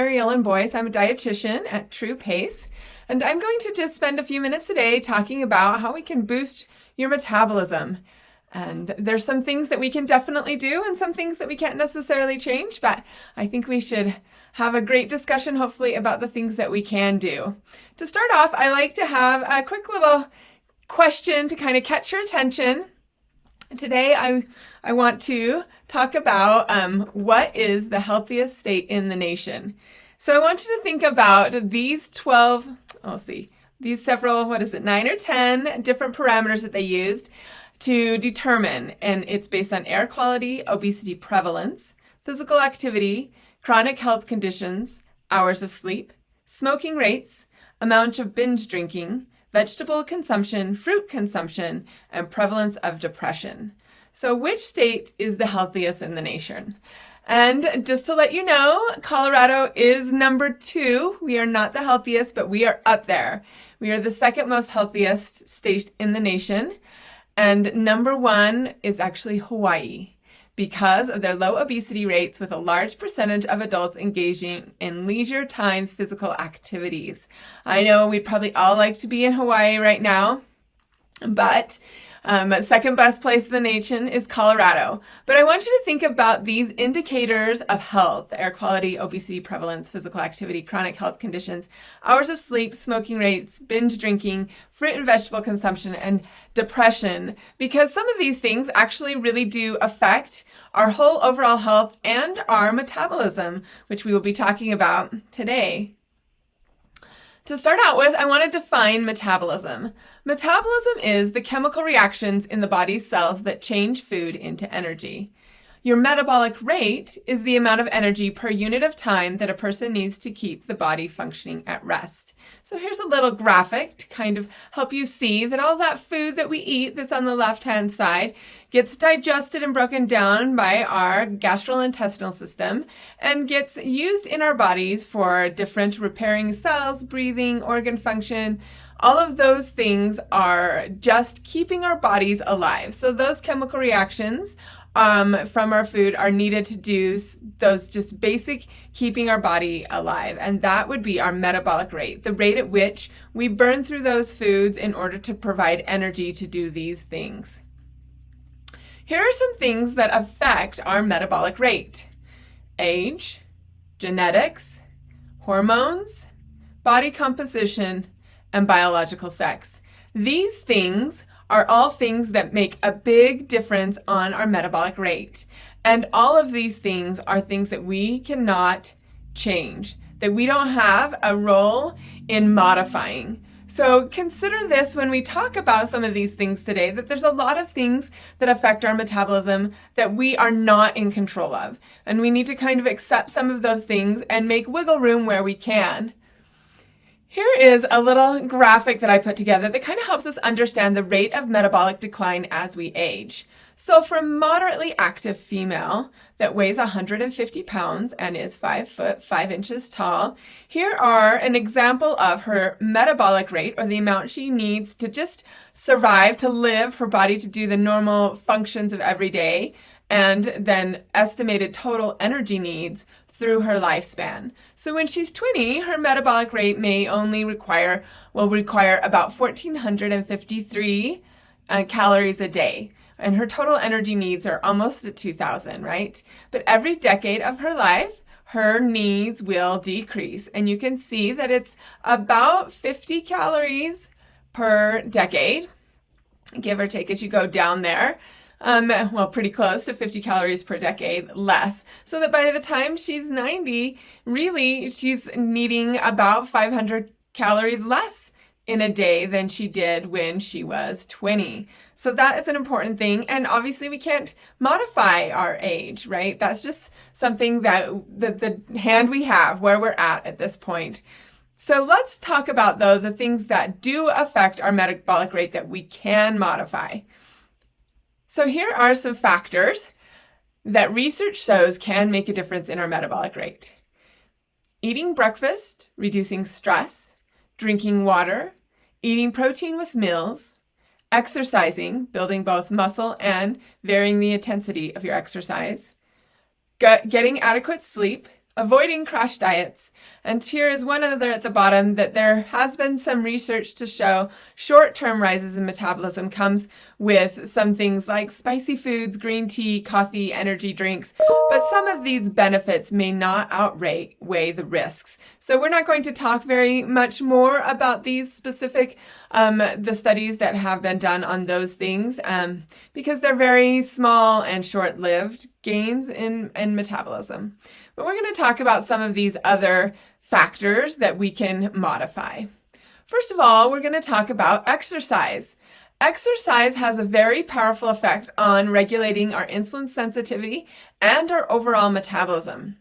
Maryellen Boyce. I'm a dietitian at TRU PACE, and I'm going to just spend a few minutes today talking about how we can boost your metabolism. And there's some things that we can definitely do and some things that we can't necessarily change, but I think we should have a great discussion, hopefully, about the things that we can do. To start off, I like to have a quick little question to kind of catch your attention. Today, I want to talk about what is the healthiest state in the nation. So I want you to think about these these several, 9 or 10 different parameters that they used to determine, and it's based on air quality, obesity prevalence, physical activity, chronic health conditions, hours of sleep, smoking rates, amount of binge drinking, vegetable consumption, fruit consumption, and prevalence of depression. So which state is the healthiest in the nation? And just to let you know, Colorado is number 2. We are not the healthiest, but we are up there. We are the second most healthiest state in the nation. And number 1 is actually Hawaii, because of their low obesity rates with a large percentage of adults engaging in leisure time physical activities. I know we'd probably all like to be in Hawaii right now, but second best place in the nation is Colorado. But I want you to think about these indicators of health: air quality, obesity prevalence, physical activity, chronic health conditions, hours of sleep, smoking rates, binge drinking, fruit and vegetable consumption, and depression, because some of these things actually really do affect our whole overall health and our metabolism, which we will be talking about today. To start out with, I want to define metabolism. Metabolism is the chemical reactions in the body's cells that change food into energy. Your metabolic rate is the amount of energy per unit of time that a person needs to keep the body functioning at rest. So here's a little graphic to kind of help you see that all that food that we eat that's on the left-hand side gets digested and broken down by our gastrointestinal system and gets used in our bodies for different repairing cells, breathing, organ function. All of those things are just keeping our bodies alive. So those chemical reactions from our food are needed to do those just basic keeping our body alive. And that would be our metabolic rate, the rate at which we burn through those foods in order to provide energy to do these things. Here are some things that affect our metabolic rate: age, genetics, hormones, body composition, and biological sex. These things are all things that make a big difference on our metabolic rate. And all of these things are things that we cannot change, that we don't have a role in modifying. So consider this when we talk about some of these things today, that there's a lot of things that affect our metabolism that we are not in control of. And we need to kind of accept some of those things and make wiggle room where we can. Here is a little graphic that I put together that kind of helps us understand the rate of metabolic decline as we age. So for a moderately active female that weighs 150 pounds and is 5 foot 5 inches tall, here are an example of her metabolic rate, or the amount she needs to just survive, to live, her body to do the normal functions of every day, and then estimated total energy needs through her lifespan. So when she's 20, her metabolic rate may only require about 1,453 calories a day. And her total energy needs are almost at 2,000, right? But every decade of her life, her needs will decrease. And you can see that it's about 50 calories per decade, give or take, as you go down there. Pretty close to 50 calories per decade less. So that by the time she's 90, really, she's needing about 500 calories less in a day than she did when she was 20. So that is an important thing. And obviously we can't modify our age, right? That's just something that the hand we have where we're at this point. So let's talk about, though, the things that do affect our metabolic rate that we can modify. So here are some factors that research shows can make a difference in our metabolic rate: eating breakfast, reducing stress, drinking water, eating protein with meals, exercising, building both muscle and varying the intensity of your exercise, getting adequate sleep, avoiding crash diets. And here is one other at the bottom, that there has been some research to show short-term rises in metabolism comes with some things like spicy foods, green tea, coffee, energy drinks, but some of these benefits may not outweigh the risks. So we're not going to talk very much more about these specific, the studies that have been done on those things, because they're very small and short-lived gains in metabolism. But we're going to talk about some of these other factors that we can modify. First of all, we're going to talk about exercise. Exercise has a very powerful effect on regulating our insulin sensitivity and our overall metabolism.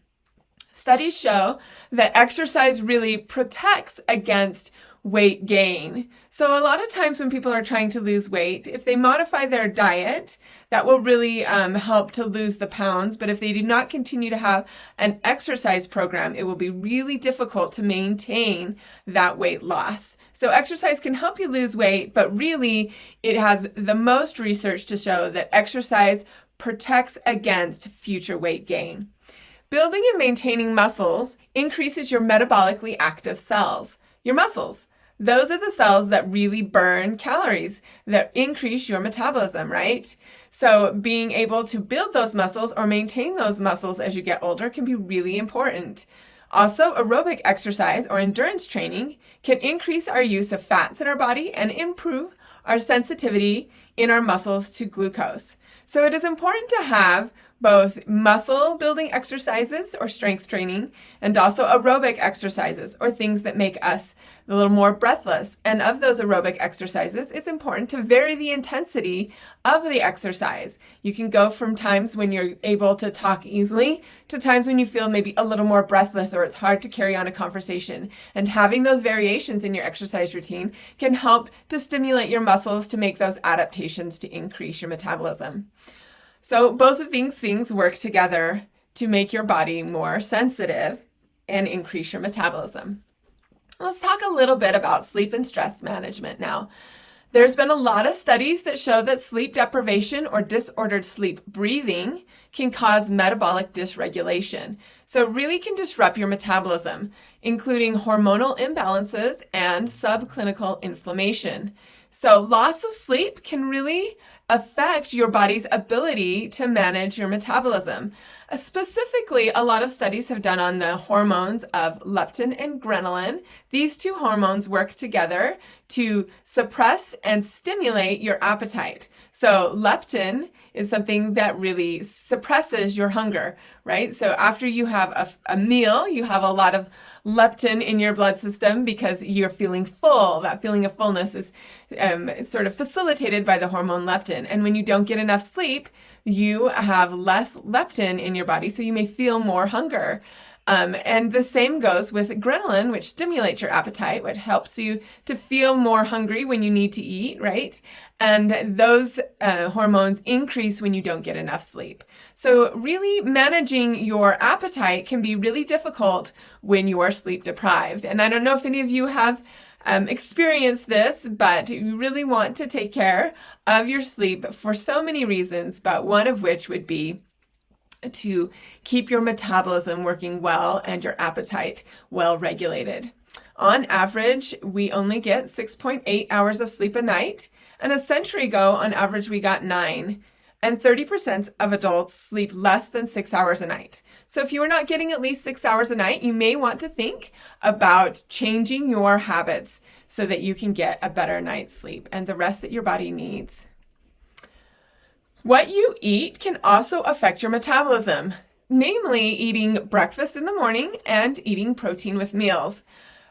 Studies show that exercise really protects against weight gain. So a lot of times when people are trying to lose weight, if they modify their diet, that will really help to lose the pounds. But if they do not continue to have an exercise program, it will be really difficult to maintain that weight loss. So exercise can help you lose weight, but really it has the most research to show that exercise protects against future weight gain. Building and maintaining muscles increases your metabolically active cells, your muscles. Those are the cells that really burn calories, that increase your metabolism, right? So being able to build those muscles or maintain those muscles as you get older can be really important. Also, aerobic exercise or endurance training can increase our use of fats in our body and improve our sensitivity in our muscles to glucose. So it is important to have both muscle building exercises or strength training and also aerobic exercises or things that make us a little more breathless. And of those aerobic exercises, it's important to vary the intensity of the exercise. You can go from times when you're able to talk easily to times when you feel maybe a little more breathless or it's hard to carry on a conversation. And having those variations in your exercise routine can help to stimulate your muscles to make those adaptations to increase your metabolism. So both of these things work together to make your body more sensitive and increase your metabolism. Let's talk a little bit about sleep and stress management now. There's been a lot of studies that show that sleep deprivation or disordered sleep breathing can cause metabolic dysregulation. So it really can disrupt your metabolism, including hormonal imbalances and subclinical inflammation. So loss of sleep can really affect your body's ability to manage your metabolism. Specifically, a lot of studies have done on the hormones of leptin and ghrelin. These two hormones work together to suppress and stimulate your appetite. So leptin is something that really suppresses your hunger, right? So after you have a meal, you have a lot of leptin in your blood system because you're feeling full. That feeling of fullness is sort of facilitated by the hormone leptin. And when you don't get enough sleep, you have less leptin in your body, so you may feel more hunger. And the same goes with ghrelin, which stimulates your appetite, which helps you to feel more hungry when you need to eat, right? And those hormones increase when you don't get enough sleep. So really managing your appetite can be really difficult when you are sleep deprived. And I don't know if any of you have experienced this, but you really want to take care of your sleep for so many reasons, but one of which would be to keep your metabolism working well and your appetite well regulated. On average, we only get 6.8 hours of sleep a night, and a century ago, on average, we got 9. And 30% of adults sleep less than 6 hours a night. So if you are not getting at least 6 hours a night, you may want to think about changing your habits so that you can get a better night's sleep and the rest that your body needs. What you eat can also affect your metabolism, namely eating breakfast in the morning and eating protein with meals.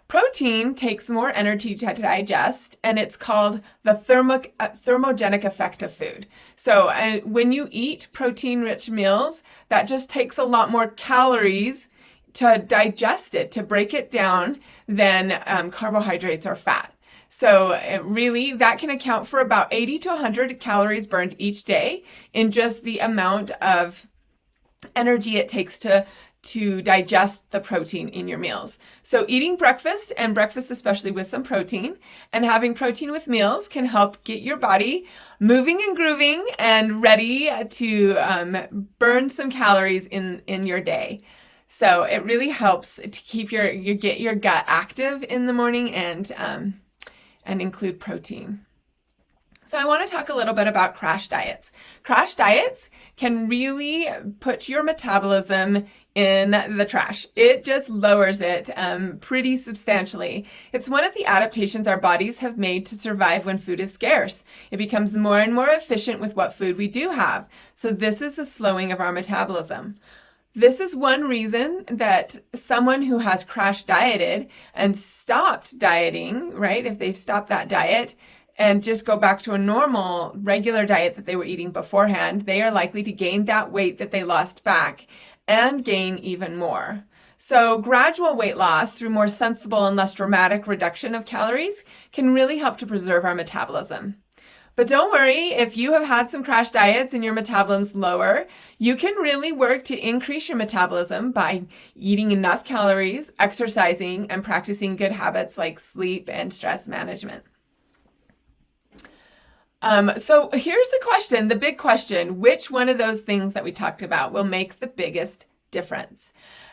Protein takes more energy to digest, and it's called the thermogenic effect of food. So when you eat protein-rich meals, that just takes a lot more calories to digest it, to break it down, than carbohydrates or fat. So really, that can account for about 80 to 100 calories burned each day in just the amount of energy it takes to digest the protein in your meals. So eating breakfast, and breakfast especially with some protein, and having protein with meals can help get your body moving and grooving and ready to burn some calories in your day. So it really helps to keep get your gut active in the morning and include protein. So I want to talk a little bit about crash diets. Crash diets can really put your metabolism in the trash. It just lowers it pretty substantially. It's one of the adaptations our bodies have made to survive when food is scarce. It becomes more and more efficient with what food we do have. So this is a slowing of our metabolism. This is one reason that someone who has crash dieted and stopped dieting, right, if they've stopped that diet and just go back to a normal, regular diet that they were eating beforehand, they are likely to gain that weight that they lost back and gain even more. So gradual weight loss through more sensible and less dramatic reduction of calories can really help to preserve our metabolism. But don't worry, if you have had some crash diets and your metabolism's lower, you can really work to increase your metabolism by eating enough calories, exercising, and practicing good habits like sleep and stress management. So here's the question, the big question: which one of those things that we talked about will make the biggest difference?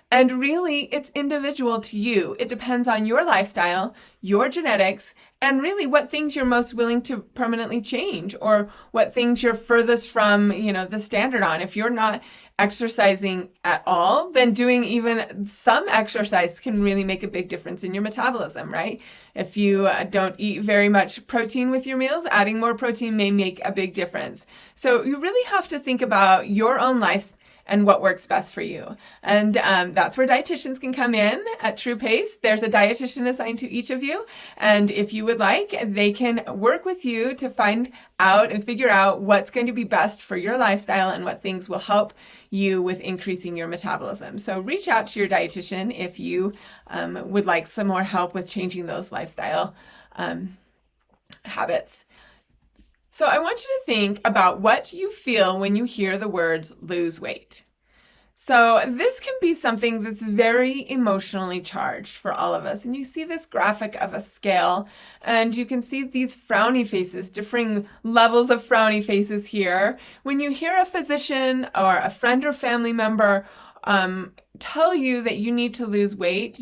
And really, it's individual to you. It depends on your lifestyle, your genetics, and really what things you're most willing to permanently change, or what things you're furthest from, the standard on. If you're not exercising at all, then doing even some exercise can really make a big difference in your metabolism, right? If you don't eat very much protein with your meals, adding more protein may make a big difference. So you really have to think about your own life and what works best for you. And that's where dietitians can come in at TRU PACE. There's a dietitian assigned to each of you. And if you would like, they can work with you to find out and figure out what's going to be best for your lifestyle and what things will help you with increasing your metabolism. So reach out to your dietitian if you would like some more help with changing those lifestyle habits. So I want you to think about what you feel when you hear the words lose weight. So this can be something that's very emotionally charged for all of us. And you see this graphic of a scale, and you can see these frowny faces, differing levels of frowny faces here. When you hear a physician or a friend or family member tell you that you need to lose weight,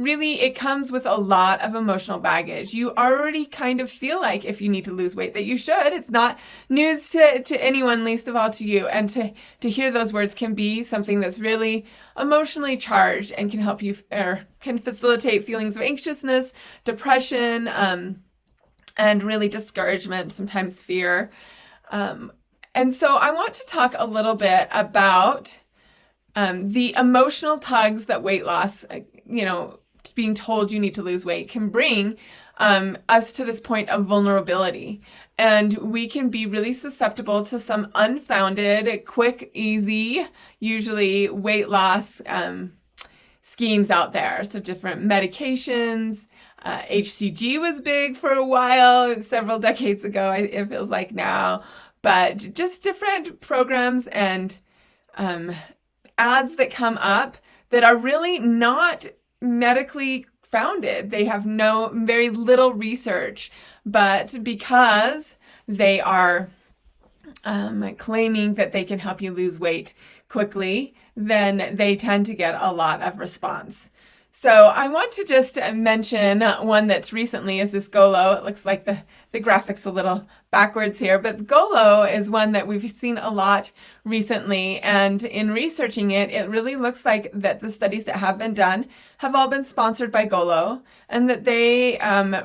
it comes with a lot of emotional baggage. You already kind of feel like if you need to lose weight that you should. It's not news to anyone, least of all to you. And to hear those words can be something that's really emotionally charged and can help you, or can facilitate feelings of anxiousness, depression, and really discouragement, sometimes fear. And so I want to talk a little bit about the emotional tugs that weight loss, being told you need to lose weight can bring us to this point of vulnerability. And we can be really susceptible to some unfounded, quick, easy, usually weight loss schemes out there. So different medications. HCG was big for a while, several decades ago, it feels like now. But just different programs and ads that come up that are really not medically founded. They have very little research, but because they are claiming that they can help you lose weight quickly, then they tend to get a lot of response. So I want to just mention one that's recently is this Golo. It looks like the graphic's a little backwards here, but Golo is one that we've seen a lot recently. And in researching it, it really looks like that the studies that have been done have all been sponsored by Golo, and that they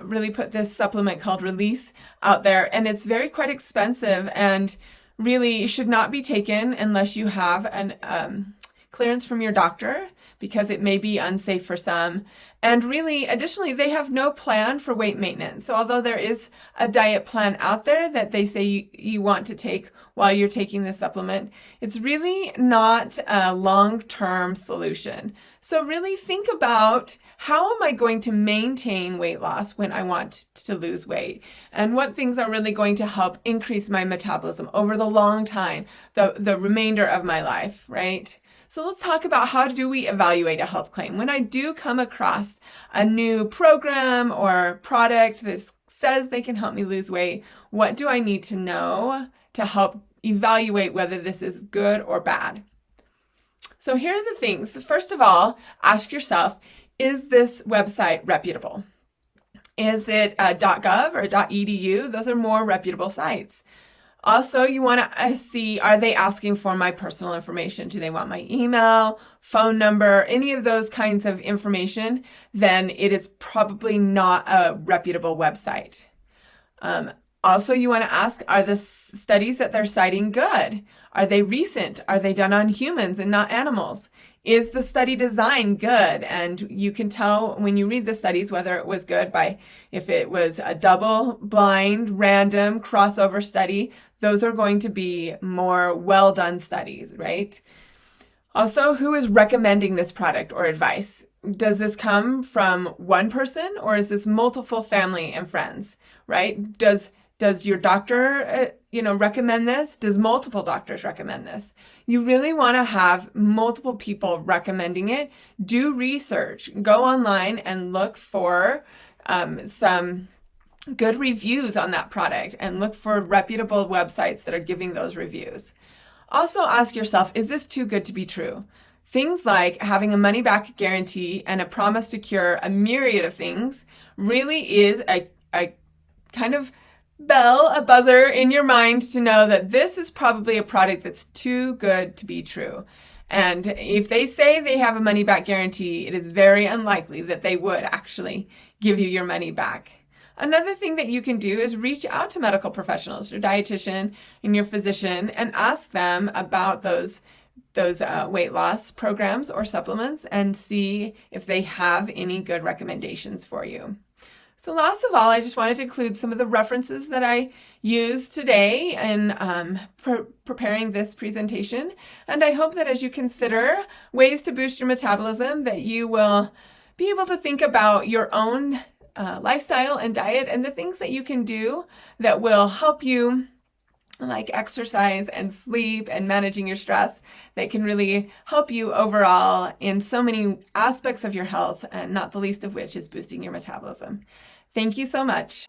really put this supplement called Release out there. And it's quite expensive and really should not be taken unless you have an clearance from your doctor, because it may be unsafe for some. And really, additionally, they have no plan for weight maintenance. So although there is a diet plan out there that they say you want to take while you're taking the supplement, it's really not a long-term solution. So really think about, how am I going to maintain weight loss when I want to lose weight? And what things are really going to help increase my metabolism over the long time, the remainder of my life, right? So let's talk about, how do we evaluate a health claim? When I do come across a new program or product that says they can help me lose weight, what do I need to know to help evaluate whether this is good or bad? So here are the things. First of all, ask yourself, is this website reputable? Is it .gov or .edu? Those are more reputable sites. Also, you want to see, are they asking for my personal information? Do they want my email, phone number, any of those kinds of information? Then it is probably not a reputable website. Also, you want to ask, are the studies that they're citing good? Are they recent? Are they done on humans and not animals? Is the study design good? And you can tell when you read the studies whether it was good by if it was a double-blind, random, crossover study. Those are going to be more well-done studies, right? Also, who is recommending this product or advice? Does this come from one person or is this multiple family and friends, right? Does your doctor, recommend this? Does multiple doctors recommend this? You really want to have multiple people recommending it. Do research. Go online and look for some good reviews on that product and look for reputable websites that are giving those reviews. Also ask yourself, is this too good to be true? Things like having a money-back guarantee and a promise to cure a myriad of things really is a kind of bell, a buzzer in your mind to know that this is probably a product that's too good to be true. And if they say they have a money-back guarantee, it is very unlikely that they would actually give you your money back. Another thing that you can do is reach out to medical professionals, your dietitian and your physician, and ask them about those weight loss programs or supplements and see if they have any good recommendations for you. So last of all, I just wanted to include some of the references that I used today in preparing this presentation. And I hope that as you consider ways to boost your metabolism, that you will be able to think about your own lifestyle and diet and the things that you can do that will help you, like exercise and sleep and managing your stress, that can really help you overall in so many aspects of your health, and not the least of which is boosting your metabolism. Thank you so much.